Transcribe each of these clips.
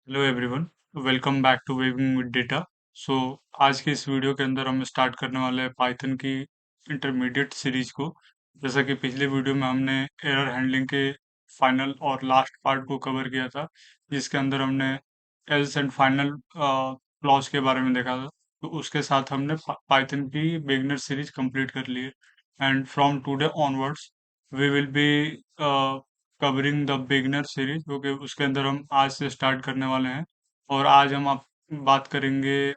Hello everyone, welcome back to waving with data. So आज के इस वीडियो के अंदर हम स्टार्ट करने वाले हैं पाइथन की इंटरमीडिएट सीरीज को। जैसा कि पिछले वीडियो में हमने एरर हैंडलिंग के फाइनल और लास्ट पार्ट को कवर किया था, जिसके अंदर हमने एल्स एंड फाइनल क्लॉज के बारे में देखा था। तो उसके साथ हमने पाइथन की बिगिनर सीरीज कंप्लीट कर ली है, and from today onwards we will be covering the beginner series, क्योंकि उसके अंदर हम आज से स्टार्ट करने वाले हैं। और आज हम आप बात करेंगे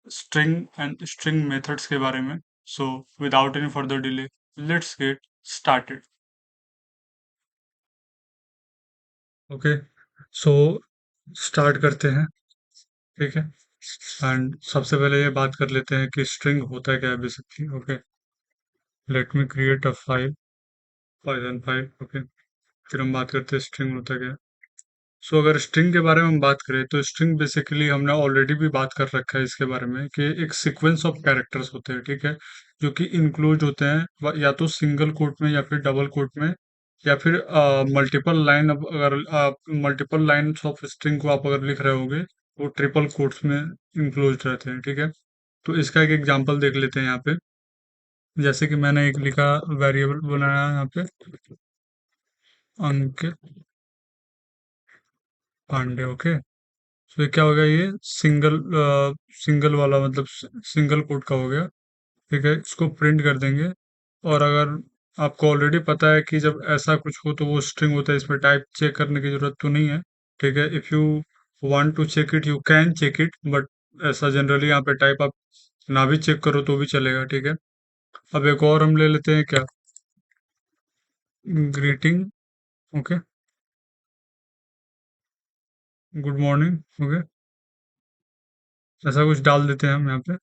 स्ट्रिंग एंड स्ट्रिंग मेथड्स के बारे में। So without any further delay, let's get started. Okay, so start करते हैं। ठीक है, एंड सबसे पहले ये बात कर लेते हैं कि स्ट्रिंग होता क्या है basically. Okay, let me create a file, Python file. Okay, फिर हम बात करते हैं स्ट्रिंग होता क्या है। सो अगर स्ट्रिंग के बारे में हम बात करें तो स्ट्रिंग बेसिकली हमने ऑलरेडी भी बात कर रखा है इसके बारे में कि एक सीक्वेंस ऑफ कैरेक्टर्स होते हैं, ठीक है, जो कि इंक्लूड होते हैं या तो सिंगल कोट में या फिर डबल कोट में, या फिर मल्टीपल लाइन। अब अगर मल्टीपल लाइन्स ऑफ स्ट्रिंग को आप अगर लिख रहे होगे वो ट्रिपल कोट्स में इंक्लूड रहते हैं, ठीक है। तो इसका एक एग्जांपल देख लेते हैं यहाँ पे। जैसे कि मैंने एक लिखा, वेरिएबल बनाया यहाँ पे, अंकित पांडे। ओके, तो ये क्या हो गया, ये सिंगल वाला मतलब सिंगल कोट का हो गया। ठीक है, इसको प्रिंट कर देंगे। और अगर आपको ऑलरेडी पता है कि जब ऐसा कुछ हो तो वो स्ट्रिंग होता है, इसमें टाइप चेक करने की जरूरत तो नहीं है। ठीक है, if you want to check it you can check it, but ऐसा जनरली यहाँ पे टाइप आप ना भी चेक करो तो भी चलेगा। ठीक है, अब एक और हम ले लेते हैं क्या, greeting. Okay, good morning. Okay, ऐसा कुछ डाल देते हैं हम यहाँ पे।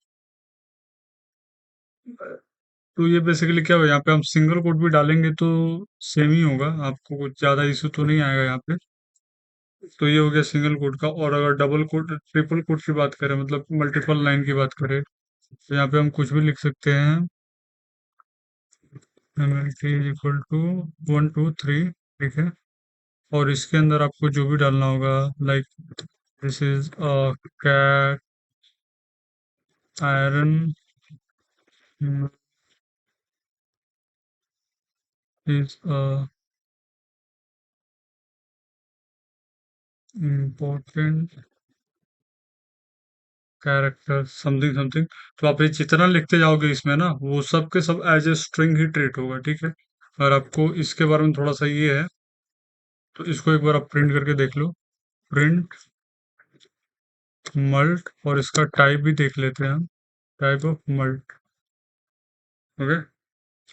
तो ये बेसिकली क्या हो, यहाँ पे हम सिंगल कोट भी डालेंगे तो सेम ही होगा, आपको कुछ ज्यादा इशू तो नहीं आएगा यहाँ पे। तो ये हो गया सिंगल कोट का। और अगर डबल कोट ट्रिपल कोट की बात करें, मतलब मल्टीपल लाइन की बात करें, तो यहाँ पे हम कुछ भी लिख सकते हैं। एमएलटी इक्वल टू 1 2 3, ठीक है। और इसके अंदर आपको जो भी डालना होगा, like this is cat iron is important character something something. तो आप ये जितना लिखते जाओगे इसमें ना, वो सब के सब एज ए स्ट्रिंग ही ट्रीट होगा, ठीक है। और आपको इसके बारे में थोड़ा सा ये है, तो इसको एक बार आप प्रिंट करके देख लो। प्रिंट मल्ट, और इसका टाइप भी देख लेते हैं हम, टाइप ऑफ मल्ट। ओके,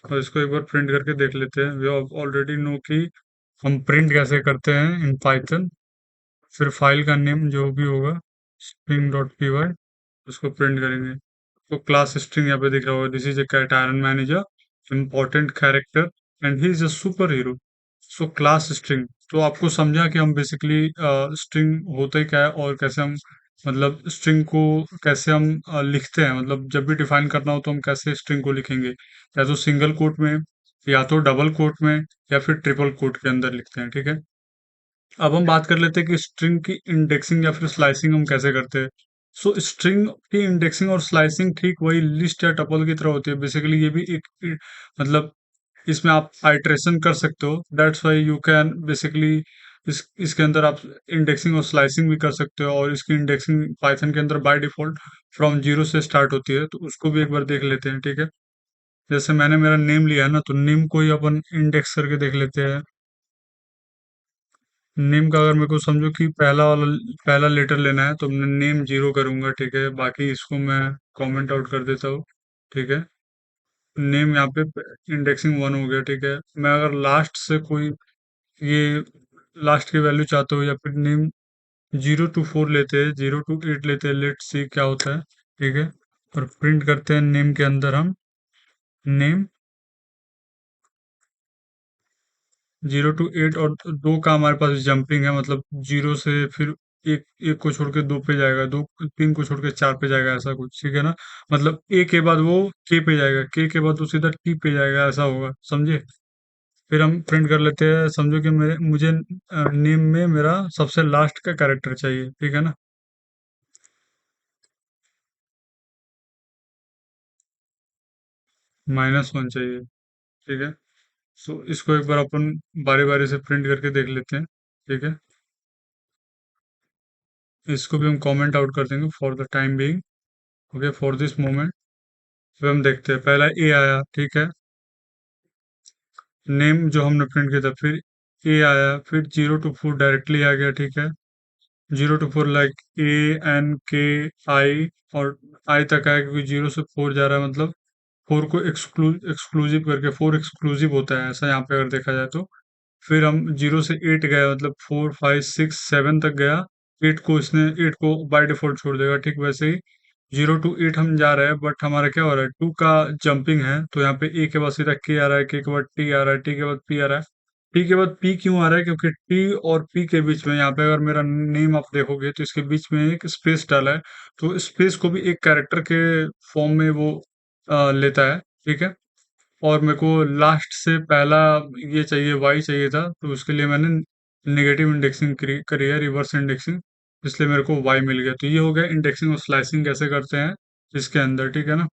और इसको एक बार प्रिंट करके देख लेते हैं। वी ऑलरेडी नो कि हम प्रिंट कैसे करते हैं इन पाइथन। फिर फाइल का नेम जो भी होगा, स्ट्रिंग डॉट पी वाई, उसको प्रिंट करेंगे। तो क्लास स्ट्रिंग यहाँ पे दिख रहा होगा, this is a cat iron manager important character and he is a super hero. So class string, तो आपको समझा कि हम बेसिकली स्ट्रिंग होता ही क्या है और कैसे हम, मतलब स्ट्रिंग को कैसे हम लिखते हैं। मतलब जब भी डिफाइन करना हो तो हम कैसे स्ट्रिंग को लिखेंगे, या तो सिंगल कोट में, या तो डबल कोट में, या फिर ट्रिपल कोट के अंदर लिखते हैं, ठीक है। अब हम बात कर लेते हैं कि स्ट्रिंग की इंडेक्सिंग या फिर स्लाइसिंग हम कैसे करते हैं। सो स्ट्रिंग की इंडेक्सिंग और स्लाइसिंग ठीक वही लिस्ट या टपल की तरह होती है बेसिकली। ये भी मतलब इसमें आप आइटरेशन कर सकते हो, that's why you can basically इसके अंदर आप इंडेक्सिंग और स्लाइसिंग भी कर सकते हो। और इसकी इंडेक्सिंग पाइथन के अंदर बाय डिफॉल्ट फ्रॉम जीरो से स्टार्ट होती है, तो उसको भी एक बार देख लेते हैं, ठीक है। जैसे मैंने मेरा नेम लिया है ना, तो नेम को ही अपन इंडेक्स करके देख लेते हैं। नेम का अगर मेरे को समझो कि पहला लेटर लेना है, तो मैं नेम 0 करूंगा, ठीक है। बाकी इसको मैं कमेंट आउट कर देता हूँ, ठीक है। नेम यहाँ पे इंडेक्सिंग 1 हो गया, ठीक है। मैं अगर लास्ट से कोई ये लास्ट की वैल्यू चाहते हो, या फिर नेम 0 to 4 लेते हैं, 0 to 8 लेते हैं, लेट्स सी क्या होता है, ठीक है। और प्रिंट करते हैं नेम के अंदर हम नेम 0 to 8। और दो का हमारे पास जंपिंग है, मतलब 0 से फिर एक एक को छोड़ के 2 पे जाएगा, 2 3 को छोड़ के 4 पे जाएगा, ऐसा कुछ, ठीक है ना। मतलब ए के बाद वो के पे जाएगा, के बाद वो सीधा टी पे जाएगा, ऐसा होगा, समझे। फिर हम प्रिंट कर लेते हैं, समझो कि मेरे मुझे नेम में मेरा सबसे लास्ट का कैरेक्टर चाहिए, ठीक है ना। -1 चाहिए, ठीक है। सो इसको एक बार अपन बारी बारी से प्रिंट करके देख लेते हैं, ठीक है। इसको भी हम कमेंट आउट कर देंगे for the time being, okay, for this moment. फिर हम देखते हैं, पहला ए आया, ठीक है, नेम जो हमने प्रिंट किया था, फिर ए आया, फिर 0 to 4 डायरेक्टली आ गया, ठीक है। 0 to 4 लाइक ANKI, और आई तक आया क्योंकि 0 से 4 जा रहा है, मतलब 4 को एक्सक्लूसिव करके, 4 एक्सक्लूसिव होता है ऐसा यहाँ पे अगर देखा जाए तो। फिर हम 0 से 8 गए, मतलब 4 5 6 7 तक गया। 8 को इसने 8 को बाय डिफॉल्ट छोड़ देगा, ठीक वैसे ही 0 to 8 हम जा रहे हैं, बट हमारा क्या हो रहा है, 2 का जंपिंग है, तो यहाँ पे ए के बाद सीधा के आ रहा है, के बाद टी आ रहा है, टी के बाद पी आ रहा है। टी के बाद पी क्यों आ रहा है, क्योंकि टी और पी के बीच में, यहाँ पे अगर मेरा नेम आप देखोगे तो इसके बीच में एक स्पेस डाला है, तो स्पेस को भी एक कैरेक्टर के फॉर्म में वो लेता है, ठीक है। और मेरे को लास्ट से पहला ये चाहिए, वाई चाहिए था, तो उसके लिए मैंने नेगेटिव इंडेक्सिंग करी है, रिवर्स इंडेक्सिंग, इसलिए मेरे को वाई मिल गया। तो ये हो गया इंडेक्सिंग और स्लाइसिंग कैसे करते हैं इसके अंदर, ठीक है ना,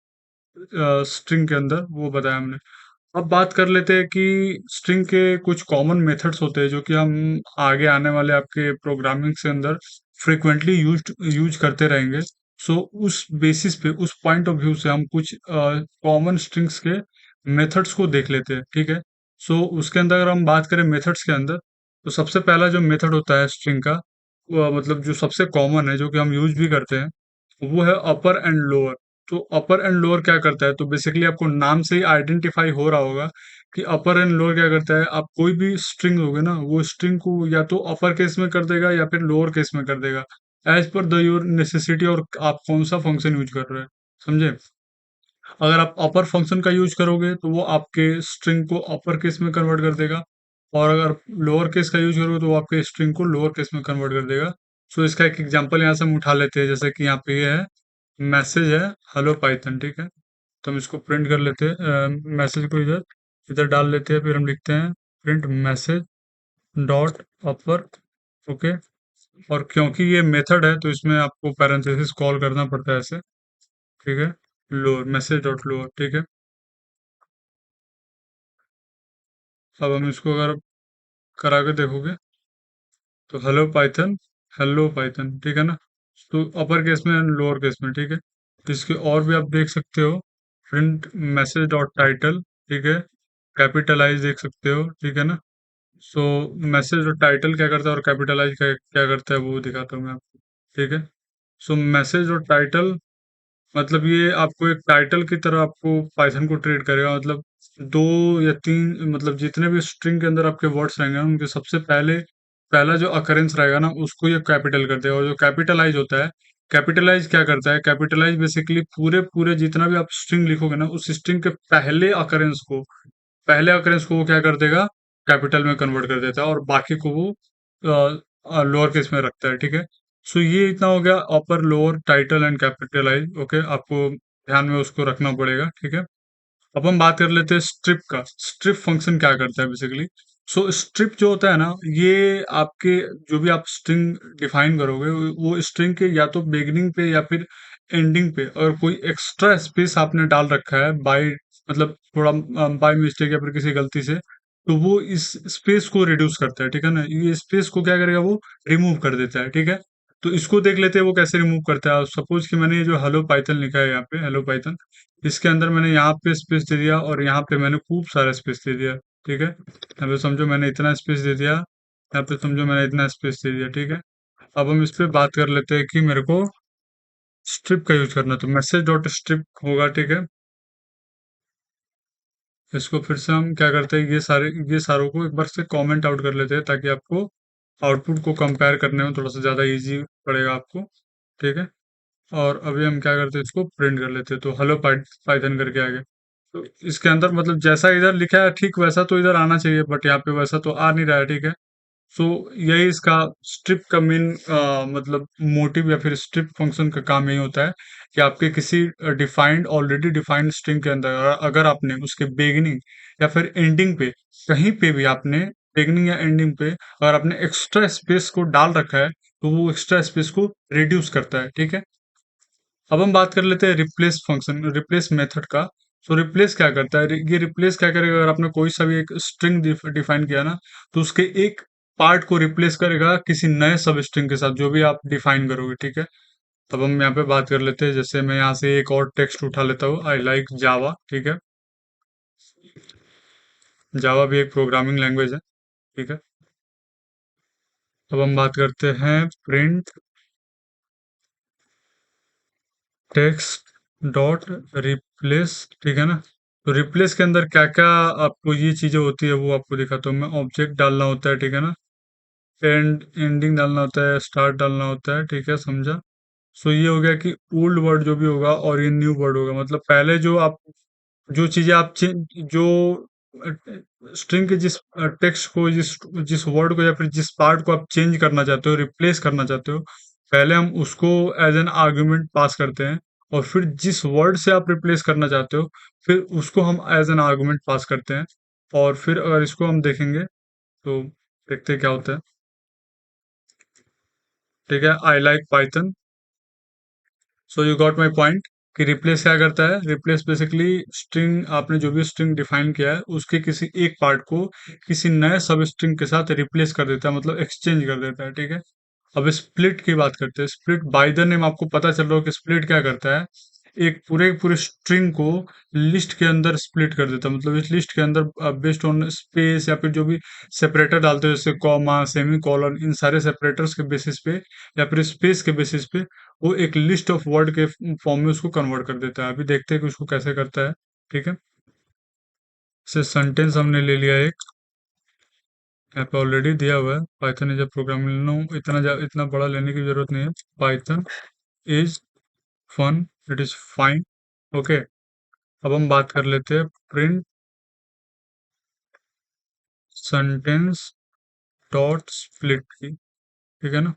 स्ट्रिंग के अंदर, वो बताया हमने। अब बात कर लेते हैं कि स्ट्रिंग के कुछ कॉमन मेथड्स होते हैं जो कि हम आगे आने वाले आपके प्रोग्रामिंग के अंदर फ्रिक्वेंटली यूज करते रहेंगे। सो उस बेसिस पे, उस पॉइंट ऑफ व्यू से हम कुछ कॉमन स्ट्रिंग्स के मेथड्स को देख लेते हैं, ठीक है। सो उसके अंदर अगर हम बात करें मेथड्स के अंदर, तो सबसे पहला जो मेथड होता है स्ट्रिंग का, वो मतलब जो सबसे कॉमन है, जो कि हम यूज भी करते हैं, वो है अपर एंड लोअर। तो अपर एंड लोअर क्या करता है, तो बेसिकली आपको नाम से ही आइडेंटिफाई हो रहा होगा कि अपर एंड लोअर क्या करता है। आप कोई भी स्ट्रिंग होगे ना, वो स्ट्रिंग को या तो अपर केस में कर देगा या फिर लोअर केस में कर देगा, as per the your necessity, और आप कौन सा फंक्शन यूज कर रहे हैं, समझे। अगर आप अपर फंक्शन का यूज करोगे तो वो आपके स्ट्रिंग को अपर केस में कन्वर्ट कर देगा, और अगर लोअर केस का यूज करोगे तो वो आपके स्ट्रिंग को लोअर केस में कन्वर्ट कर देगा। सो इसका एक एग्जांपल यहाँ से हम उठा लेते हैं, जैसे कि यहाँ पे ये है, मैसेज है हेलो पाइथन, ठीक है। तो हम इसको प्रिंट कर लेते हैं, मैसेज को इधर इधर डाल लेते हैं, फिर हम लिखते हैं प्रिंट मैसेज डॉट अपर, ओके। और क्योंकि ये मेथड है तो इसमें आपको पैरेंथेसिस कॉल करना पड़ता है ऐसे, ठीक है। लोअर, मैसेज डॉट लोअर, ठीक है। अब हम इसको अगर करा के देखोगे तो हेलो पाइथन, ठीक है ना। तो अपर केस में एंड लोअर केस में, ठीक है। इसके और भी आप देख सकते हो, प्रिंट मैसेज डॉट टाइटल, ठीक है, कैपिटलाइज देख सकते हो, ठीक है ना। सो मैसेज डॉट टाइटल क्या करता है और कैपिटलाइज क्या करता है वो दिखाता हूँ मैं आपको, ठीक है। सो मैसेज डॉट टाइटल, मतलब ये आपको एक टाइटल की तरह आपको पाइथन को ट्रीट करेगा, मतलब 2 या 3, मतलब जितने भी स्ट्रिंग के अंदर आपके वर्ड्स रहेंगे ना, उनके सबसे पहले पहला जो अकरेंस रहेगा ना, उसको ये कैपिटल कर देगा। और जो कैपिटलाइज होता है, कैपिटलाइज क्या करता है, कैपिटलाइज बेसिकली पूरे पूरे जितना भी आप स्ट्रिंग लिखोगे ना, उस स्ट्रिंग के पहले अकरेंस को वो क्या कर देगा, कैपिटल में कन्वर्ट कर देता है, और बाकी को वो लोअर केस में रखता है, ठीक है। सो ये इतना हो गया upper lower title and capitalize, okay, आपको ध्यान में उसको रखना पड़ेगा, ठीक है। अब हम बात कर लेते हैं स्ट्रिप का। स्ट्रिप फंक्शन क्या करता है बेसिकली। सो स्ट्रिप जो होता है ना, ये आपके जो भी आप स्ट्रिंग डिफाइन करोगे, वो स्ट्रिंग के या तो बिगिनिंग पे या फिर एंडिंग पे अगर कोई एक्स्ट्रा स्पेस आपने डाल रखा है बाय, मतलब थोड़ा बाय मिस्टेक या फिर किसी गलती से, तो वो इस स्पेस को रिड्यूस करता है, ठीक है ना। ये स्पेस को क्या करेगा, वो रिमूव कर देता है, ठीक है। तो इसको देख लेते हैं वो कैसे रिमूव करता है। सपोज कि मैंने ये जो हेलो पाइथन लिखा है यहाँ पे, हेलो पाइथन, इसके अंदर मैंने यहाँ पे स्पेस दे दिया और यहाँ पे मैंने खूब सारा स्पेस दे दिया, ठीक है। यहाँ पे समझो मैंने इतना स्पेस दे दिया, यहाँ पे समझो मैंने इतना स्पेस दे दिया, ठीक है। अब हम इस पे बात कर लेते हैं कि मेरे को स्ट्रिप का यूज करना है, तो मैसेज डॉट स्ट्रिप होगा, ठीक है। इसको फिर से हम क्या करते हैं, ये सारों को एक बार से कमेंट आउट कर लेते हैं, ताकि आपको आउटपुट को कंपेयर करने में थोड़ा सा ज्यादा इजी पड़ेगा आपको, ठीक है। और अभी हम क्या करते हैं, इसको प्रिंट कर लेते हैं, तो हेलो पाइथन करके आ गया। तो इसके अंदर मतलब जैसा इधर लिखा है ठीक वैसा तो इधर आना चाहिए, बट यहाँ पे वैसा तो आ नहीं रहा है, ठीक है। सो यही इसका स्ट्रिप का मेन मतलब मोटिव या फिर स्ट्रिप फंक्शन का काम यही होता है कि आपके किसी डिफाइंड ऑलरेडी डिफाइंड स्ट्रिंग के अंदर अगर आपने उसके बिगिनिंग या फिर एंडिंग पे कहीं पे भी आपने बिगिनिंग या एंडिंग पे अगर आपने एक्स्ट्रा स्पेस को डाल रखा है तो वो एक्स्ट्रा स्पेस को रिड्यूस करता है, ठीक है। अब हम बात कर लेते हैं रिप्लेस फंक्शन, रिप्लेस मेथड का। तो रिप्लेस क्या करता है, ये रिप्लेस क्या करेगा, अगर आपने कोई सा भी एक स्ट्रिंग डिफाइन किया ना, तो उसके एक पार्ट को रिप्लेस करेगा किसी नए सब स्ट्रिंग के साथ जो भी आप डिफाइन करोगे, ठीक है। तब हम यहाँ पे बात कर लेते हैं, जैसे मैं यहाँ से एक और टेक्स्ट उठा लेता हूँ, आई लाइक जावा, ठीक है। जावा भी एक प्रोग्रामिंग लैंग्वेज है, ठीक है। अब हम बात करते हैं प्रिंट टेक्स्ट डॉट रिप्लेस, ठीक है ना। तो रिप्लेस के अंदर क्या क्या आपको ये चीजें होती है वो आपको दिखाता हूँ मैं। ऑब्जेक्ट डालना होता है, ठीक है ना। एंडिंग डालना होता है, स्टार्ट डालना होता है, ठीक है, समझा। सो ये हो गया कि ओल्ड वर्ड जो भी होगा और ये न्यू वर्ड होगा, मतलब पहले जो आप जो चीजें आप जो स्ट्रिंग के जिस टेक्स्ट को जिस जिस वर्ड को या फिर जिस पार्ट को आप चेंज करना चाहते हो, रिप्लेस करना चाहते हो, पहले हम उसको एज एन आर्ग्यूमेंट पास करते हैं। और फिर जिस वर्ड से आप रिप्लेस करना चाहते हो, फिर उसको हम एज एन आर्गुमेंट पास करते हैं। और फिर अगर इसको हम देखेंगे तो देखते हैं क्या होता है, ठीक है। I like Python, so you got my point कि रिप्लेस क्या करता है। रिप्लेस बेसिकली स्ट्रिंग, आपने जो भी स्ट्रिंग डिफाइन किया है उसके किसी एक पार्ट को किसी नए सब स्ट्रिंग के साथ रिप्लेस कर देता है, मतलब एक्सचेंज कर देता है, ठीक है। अब स्प्लिट की बात करते हैं। स्प्लिट बाय द नेम आपको पता चल रहा हो कि स्प्लिट क्या करता है, एक पूरे पूरे स्ट्रिंग को लिस्ट के अंदर स्प्लिट कर देता है, मतलब इस लिस्ट के अंदर बेस्ड ऑन स्पेस या फिर जो भी सेपरेटर डालते हैं, जैसे कॉमा, सेमी कॉलन, इन सारे सेपरेटर्स के बेसिस पे या फिर स्पेस के बेसिस पे वो एक लिस्ट ऑफ वर्ड के फॉर्म में उसको कन्वर्ट कर देता है। अभी देखते हैं कि उसको कैसे करता है, ठीक है। जैसे सेंटेंस हमने ले लिया एक, यहाँ पे ऑलरेडी दिया हुआ है, Python is a programming, no इतना इतना बड़ा लेने की जरूरत नहीं है। Python is fun, it is fine, okay. अब हम बात कर लेते हैं प्रिंट सेंटेंस डॉट स्प्लिट की, ठीक है ना।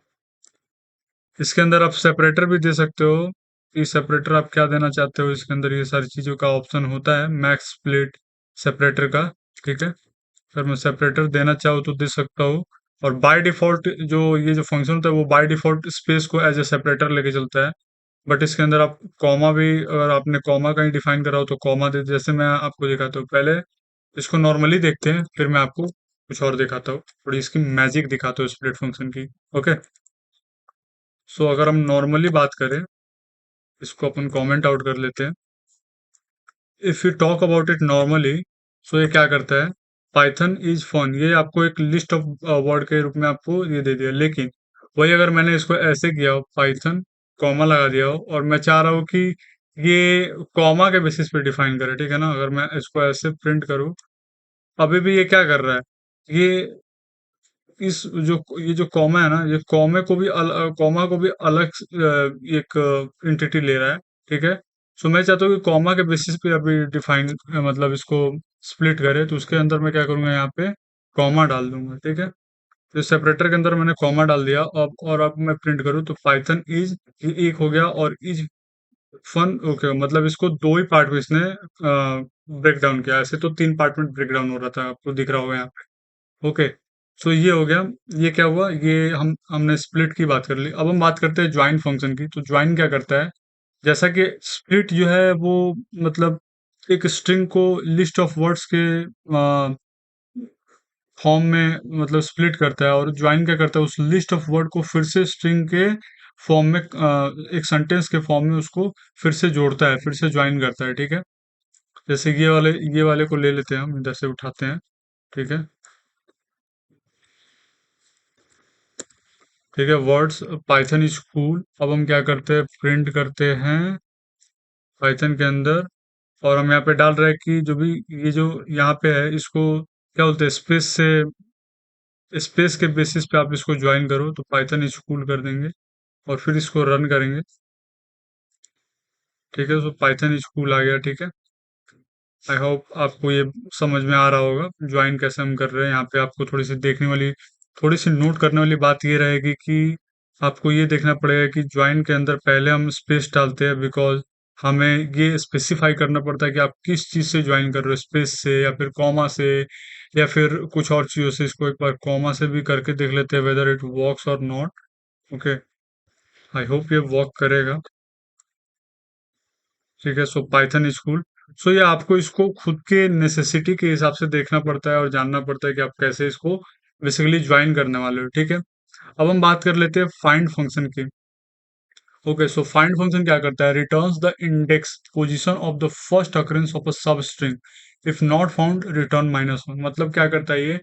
इसके अंदर आप सेपरेटर भी दे सकते हो कि सेपरेटर आप क्या देना चाहते हो, इसके अंदर ये सारी चीजों का ऑप्शन होता है, मैक्स स्प्लिट सेपरेटर का, ठीक है। अगर मैं सेपरेटर देना चाहूँ तो दे सकता हूँ। और बाय डिफॉल्ट जो ये जो फंक्शन होता है वो बाय डिफॉल्ट स्पेस को एज ए सेपरेटर लेके चलता है। बट इसके अंदर आप कॉमा भी, अगर आपने कॉमा कहीं डिफाइन करा हो तो कॉमा दे, जैसे मैं आपको दिखाता हूँ। पहले इसको नॉर्मली देखते हैं, फिर मैं आपको कुछ और दिखाता हूँ, थोड़ी इसकी मैजिक दिखाता हूँ स्प्लिट फंक्शन की, ओके। सो अगर हम नॉर्मली बात करें, इसको अपन कमेंट आउट कर लेते हैं। If you talk about it normally, so ये क्या करता है, पाइथन इज फन, ये आपको एक लिस्ट ऑफ वर्ड के रूप में आपको ये दे दिया। लेकिन वही अगर मैंने इसको ऐसे किया हो, पाइथन कॉमा लगा दिया हो, और मैं चाह रहा हूँ कि ये कॉमा के बेसिस पे डिफाइन करे, ठीक है ना। अगर मैं इसको ऐसे प्रिंट करूँ, अभी भी ये क्या कर रहा है, ये इस जो ये जो कॉमा है ना, ये कॉमा को भी अलग एक एंटिटी ले रहा है, ठीक है। सो मैं चाहता हूँ कि कॉमा के बेसिस पे अभी डिफाइन मतलब इसको स्प्लिट करे, तो उसके अंदर मैं क्या करूंगा, यहाँ पे कॉमा डाल दूंगा, ठीक है। तो सेपरेटर के अंदर मैंने कॉमा डाल दिया। अब और अब मैं प्रिंट करूँ तो पाइथन इज, एक हो गया, और इज फन, ओके। मतलब इसको दो ही पार्ट में इसने ब्रेक डाउन किया, ऐसे तो तीन पार्ट में ब्रेक डाउन हो रहा था, आपको दिख रहा होगा यहाँ पे, ओके। सो ये हो गया। ये क्या हुआ, ये हमने स्प्लिट की बात कर ली। अब हम बात करते हैं ज्वाइन फंक्शन की। तो ज्वाइन क्या करता है, जैसा कि स्प्लिट जो है वो मतलब एक स्ट्रिंग को लिस्ट ऑफ वर्ड्स के फॉर्म में मतलब स्प्लिट करता है, और ज्वाइन क्या करता है, उस लिस्ट ऑफ वर्ड को फिर से स्ट्रिंग के फॉर्म में एक सेंटेंस के फॉर्म में उसको फिर से जोड़ता है, फिर से ज्वाइन करता है, ठीक है। जैसे कि ये वाले को ले लेते हैं, हम इधर से उठाते हैं, ठीक है। ठीक है, वर्ड्स पाइथन इज कूल। अब हम क्या करते हैं, प्रिंट करते हैं पाइथन के अंदर, और हम यहाँ पे डाल रहे हैं कि जो भी ये जो यहाँ पे है इसको क्या बोलते हैं, स्पेस के बेसिस पे आप इसको ज्वाइन करो, तो पाइथन इज कूल कर देंगे और फिर इसको रन करेंगे, ठीक है। तो पाइथन इज कूल आ गया, ठीक है। आई होप आपको ये समझ में आ रहा होगा ज्वाइन कैसे हम कर रहे हैं। यहाँ पे आपको थोड़ी सी देखने वाली थोड़ी सी नोट करने वाली बात ये रहेगी कि आपको ये देखना पड़ेगा कि ज्वाइन के अंदर पहले हम स्पेस डालते हैं, बिकॉज हमें ये स्पेसिफाई करना पड़ता है कि आप किस चीज से ज्वाइन कर रहे हो, स्पेस से या फिर कॉमा से या फिर कुछ और चीजों से। इसको एक बार कॉमा से भी करके देख लेते हैं वेदर इट वर्क्स और नॉट। ओके, आई होप ये वर्क करेगा। ठीक है, सो पाइथन स्कूल। सो ये आपको इसको खुद के नेसेसिटी के हिसाब से देखना पड़ता है और जानना पड़ता है कि आप कैसे इसको बेसिकली ज्वाइन करने वाले हो। ठीक है, अब हम बात कर लेते हैं फाइंड फंक्शन की। ओके, सो फाइंड फंक्शन क्या करता है, returns the index position of the first occurrence of a सब string, if not found return -1। मतलब क्या करता है ये,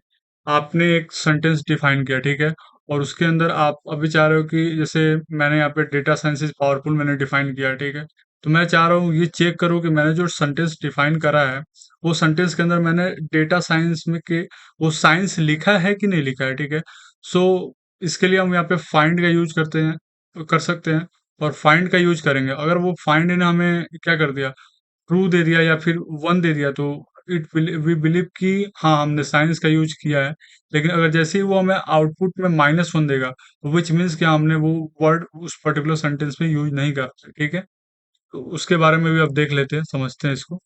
आपने एक सेंटेंस डिफाइन किया, ठीक है, और उसके अंदर आप अभी चाह रहे हो कि जैसे मैंने यहाँ पे डेटा साइंस इज पावरफुल मैंने डिफाइन किया, ठीक है, तो मैं चाह रहा हूँ ये चेक करो कि मैंने जो सेंटेंस डिफाइन करा है वो सेंटेंस के अंदर मैंने डेटा साइंस में के वो साइंस लिखा है कि नहीं लिखा है। ठीक है, सो इसके लिए हम यहाँ पे फाइंड का यूज करते हैं, कर सकते हैं, और फाइंड का यूज करेंगे। अगर वो फाइंड ने हमें क्या कर दिया, ट्रू दे दिया या फिर 1 दे दिया, तो इट वी बिलीव कि हाँ हमने साइंस का यूज किया है। लेकिन अगर जैसे ही वो हमें आउटपुट में -1 देगा, विच मीन्स कि हमने वो वर्ड उस पर्टिकुलर सेंटेंस में यूज नहीं करा। ठीक है, तो उसके बारे में भी अब देख लेते हैं, समझते हैं इसको।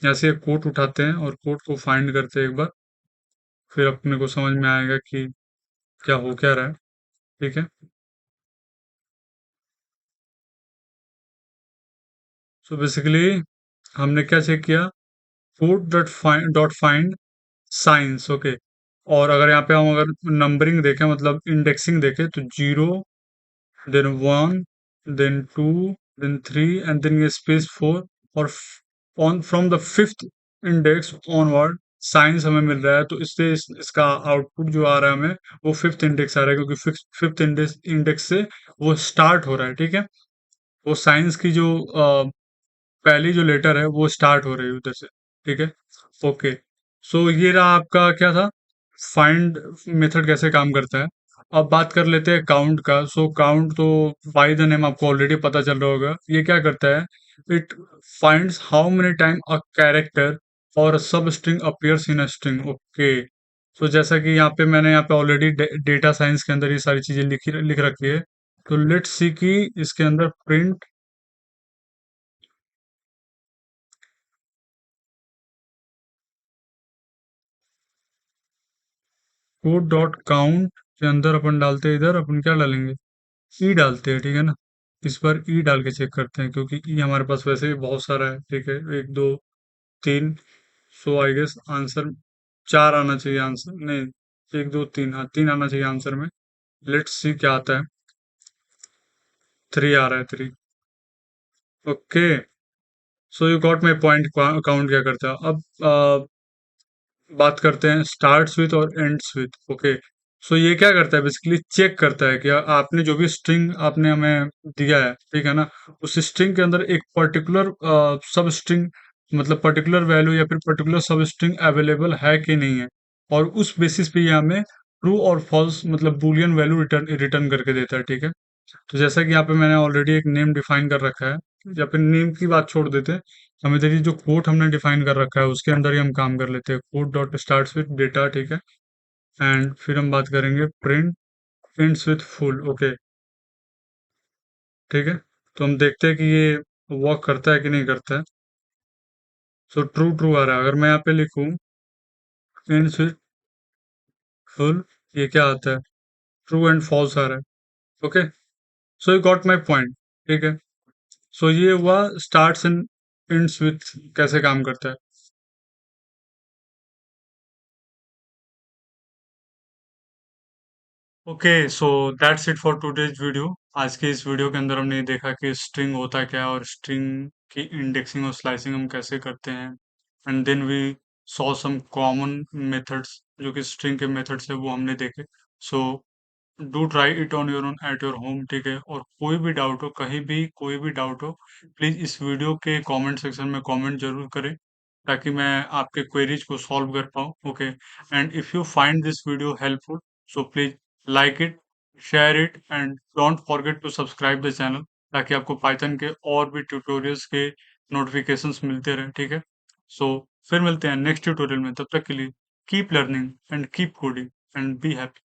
जैसे एक कोट उठाते हैं और कोट को फाइंड करते हैं एक बार, फिर अपने को समझ में आएगा कि क्या हो क्या रहा है। ठीक है, सो बेसिकली हमने क्या चेक किया, quote dot find science. Okay, और अगर यहाँ पे हम अगर नंबरिंग देखें, मतलब इंडेक्सिंग देखें, तो 0, then 1, then 2, then 3, and then ये स्पेस 4, और on from the fifth index onward science हमें मिल रहा है। तो इससे इसका आउटपुट जो आ रहा है हमें, वो फिफ्थ इंडेक्स आ रहा है, क्योंकि फिफ्थ इंडेक्स से वो स्टार्ट हो रहा है। ठीक है, वो साइंस की जो पहली जो लेटर है वो स्टार्ट हो रही है उधर से। ठीक है, ओके, सो ये रहा आपका क्या था, फाइंड मेथड कैसे काम करता है। अब बात कर लेते हैं काउंट का। सो काउंट तो बाय द नेम आपको ऑलरेडी पता चल रहा होगा, ये क्या करता है, it finds how many time a character और substring appears in a string. Okay, so जैसा कि यहाँ पे मैंने यहाँ पे ऑलरेडी डेटा साइंस के अंदर ये सारी चीजें लिख रखी है, तो लेट्स सी कि इसके अंदर प्रिंट कोड डॉट काउंट के अंदर अपन डालते हैं, इधर अपन क्या डालेंगे, ई डालते हैं। ठीक है ना, इस बार ई डाल के चेक करते हैं, क्योंकि ई हमारे पास वैसे भी बहुत सारा है। ठीक है, 1 2 3, सो आई गेस आंसर 4 आना चाहिए, आंसर नहीं, 1 2 3, हाँ 3 आना चाहिए आंसर में। लेट्स सी क्या आता है, 3 आ रहा है, 3। Okay, so you got my point, count क्या करता है। अब बात करते हैं स्टार्ट्स विथ और एंड्स विथ। ओके, सो ये क्या करता है, बेसिकली चेक करता है कि आपने जो भी स्ट्रिंग आपने हमें दिया है, ठीक है ना, उस स्ट्रिंग के अंदर एक पर्टिकुलर सब स्ट्रिंग, मतलब पर्टिकुलर वैल्यू या फिर पर्टिकुलर सब स्ट्रिंग अवेलेबल है कि नहीं है, और उस बेसिस पे ये हमें ट्रू और फॉल्स मतलब बूलियन वैल्यू रिटर्न रिटर्न करके देता है। ठीक है, तो जैसा कि यहाँ पे मैंने ऑलरेडी एक नेम डिफाइन कर रखा है, या फिर नेम की बात छोड़ देते हैं, हम इधर ये जो कोड हमने डिफाइन कर रखा है उसके अंदर ही हम काम कर लेते हैं, code dot starts with data. ठीक है, एंड फिर हम बात करेंगे print prints with full. Okay, ठीक है, तो हम देखते हैं कि ये वर्क करता है कि नहीं करता है। सो ट्रू ट्रू आ रहा है। अगर मैं यहाँ पे लिखूँ प्रिंट्स विथ फुल, ये क्या आता है, ट्रू एंड फॉल्स आ रहा है। Okay, so you got my point. ठीक है, सो ये हुआ स्टार्ट्स एंड एंड्स विथ कैसे काम करता है। Okay, so that's it for today's video. आज के इस वीडियो के अंदर हमने ये देखा कि स्ट्रिंग होता क्या है और स्ट्रिंग की इंडेक्सिंग और स्लाइसिंग हम कैसे करते हैं, and then we saw some common methods जो कि स्ट्रिंग के मेथड्स है वो हमने देखे। So do try it on your own at your home. ठीक है, और कोई भी डाउट हो, कहीं भी कोई भी डाउट हो, प्लीज इस वीडियो के कमेंट सेक्शन में कमेंट जरूर करें, ताकि मैं आपके क्वेरीज को सॉल्व कर पाऊँ। Okay, and if you find this video helpful, so please like it, share it, and don't forget to subscribe the channel, ताकि आपको पाइथन के और भी ट्यूटोरियल्स के नोटिफिकेशंस मिलते रहें। ठीक है, सो फिर मिलते हैं नेक्स्ट ट्यूटोरियल में, तब तक के लिए keep learning and keep coding and be happy.